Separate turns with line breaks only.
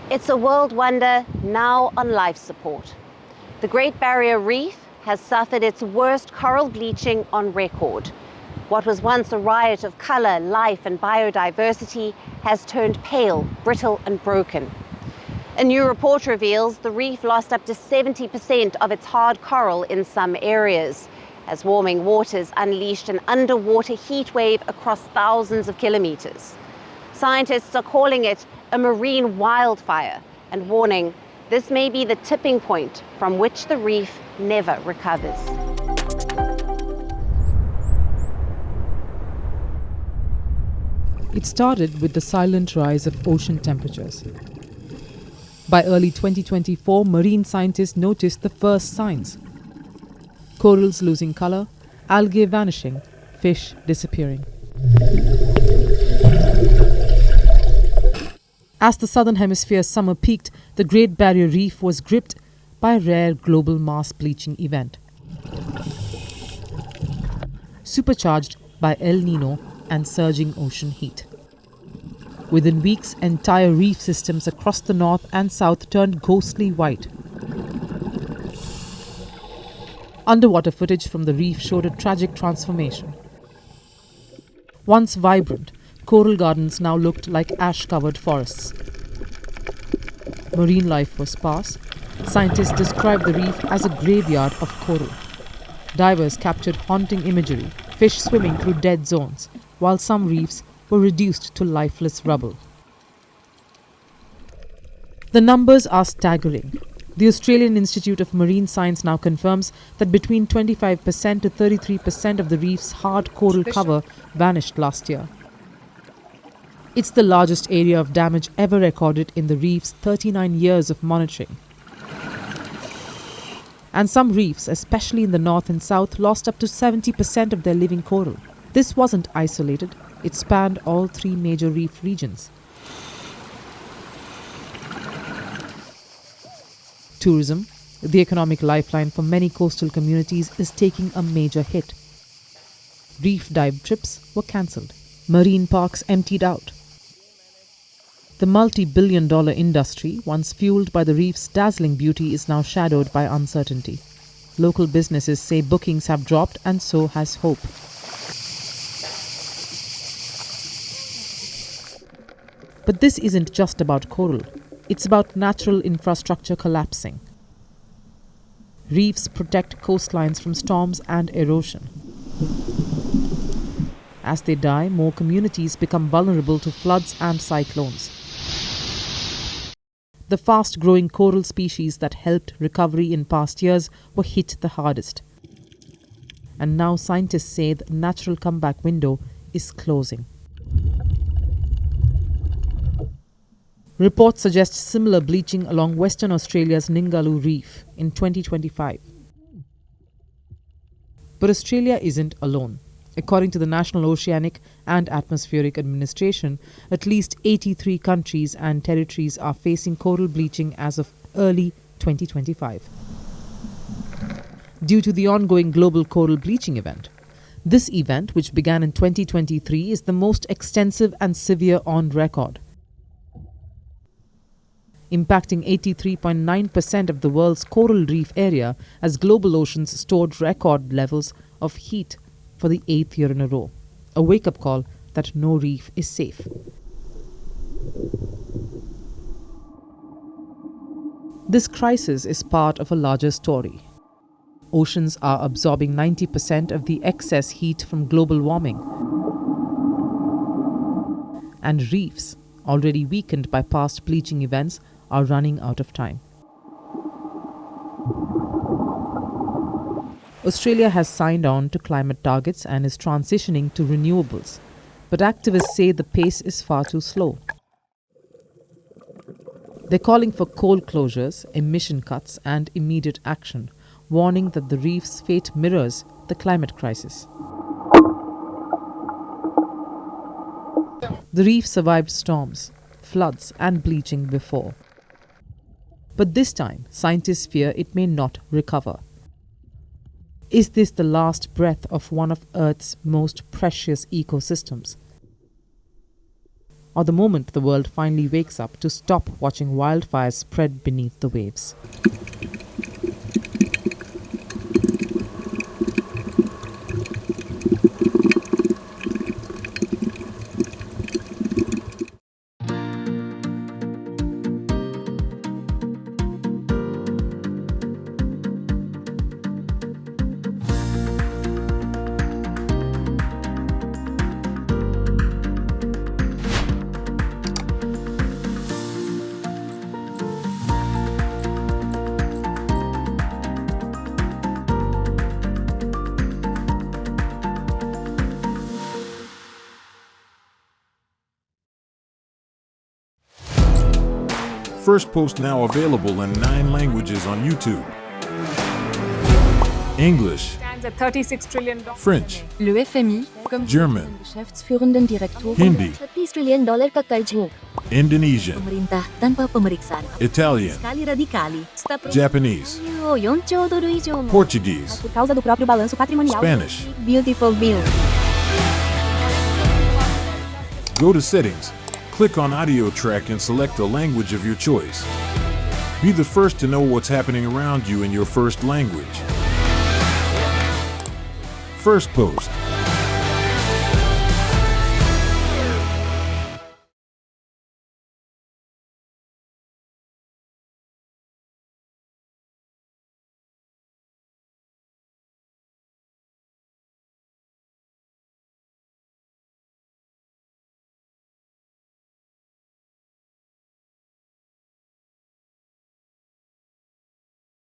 It's a world wonder now on life support. The Great Barrier Reef has suffered its worst coral bleaching on record. What was once a riot of color, life and biodiversity has turned pale, brittle and broken. A new report reveals the reef lost up to 70% of its hard coral in some areas, as warming waters unleashed an underwater heat wave across thousands of kilometers. Scientists are calling it a marine wildfire and warning this may be the tipping point from which the reef never recovers.
It started with the silent rise of ocean temperatures. By early 2024, marine scientists noticed the first signs. Corals losing color, algae vanishing, fish disappearing. As the southern hemisphere's summer peaked, the Great Barrier Reef was gripped by a rare global mass bleaching event. Supercharged by El Nino and surging ocean heat. Within weeks, entire reef systems across the north and south turned ghostly white. Underwater footage from the reef showed a tragic transformation. Once vibrant, coral gardens now looked like ash-covered forests. Marine life was sparse. Scientists described the reef as a graveyard of coral. Divers captured haunting imagery, fish swimming through dead zones, while some reefs were reduced to lifeless rubble. The numbers are staggering. The Australian Institute of Marine Science now confirms that between 25% to 33% of the reef's hard coral cover vanished last year. It's the largest area of damage ever recorded in the reef's 39 years of monitoring. And some reefs, especially in the north and south, lost up to 70% of their living coral. This wasn't isolated. It spanned all three major reef regions. Tourism, the economic lifeline for many coastal communities, is taking a major hit. Reef dive trips were cancelled. Marine parks emptied out. The multi-billion-dollar industry, once fueled by the reef's dazzling beauty, is now shadowed by uncertainty. Local businesses say bookings have dropped, and so has hope. But this isn't just about coral. It's about natural infrastructure collapsing. Reefs protect coastlines from storms and erosion. As they die, more communities become vulnerable to floods and cyclones. The fast-growing coral species that helped recovery in past years were hit the hardest. And now scientists say the natural comeback window is closing. Reports suggest similar bleaching along Western Australia's Ningaloo Reef in 2025. But Australia isn't alone. According to the National Oceanic and Atmospheric Administration, at least 83 countries and territories are facing coral bleaching as of early 2025. Due to the ongoing global coral bleaching event. This event, which began in 2023, is the most extensive and severe on record, impacting 83.9% of the world's coral reef area as global oceans stored record levels of heat for the 8th year in a row. A wake-up call that no reef is safe. This crisis is part of a larger story. Oceans are absorbing 90% of the excess heat from global warming. And reefs, already weakened by past bleaching events, are running out of time. Australia has signed on to climate targets and is transitioning to renewables, but activists say the pace is far too slow. They're calling for coal closures, emission cuts, and immediate action, warning that the reef's fate mirrors the climate crisis. The reef survived storms, floods, and bleaching before. But this time, scientists fear it may not recover. Is this the last breath of one of Earth's most precious ecosystems? or the moment the world finally wakes up to stop watching wildfires spread beneath the waves.
Firstpost now available in 9 languages on YouTube. English,
Stands at $36 trillion.
French,
Le FMI, comme
German,
Geschäftsführenden Direktor
Hindi,
$30 trillion ka karjo.
Indonesian,
Pemerintah tanpa pemeriksaan.
Italian,
Sekali radikali.
Japanese,
$4 以上も.
Portuguese,
Por causa do próprio balanço patrimonial.
Spanish.
Beautiful bill.
Go to Settings, click on Audio Track and select a language of your choice. Be the first to know what's happening around you in your first language. Firstpost.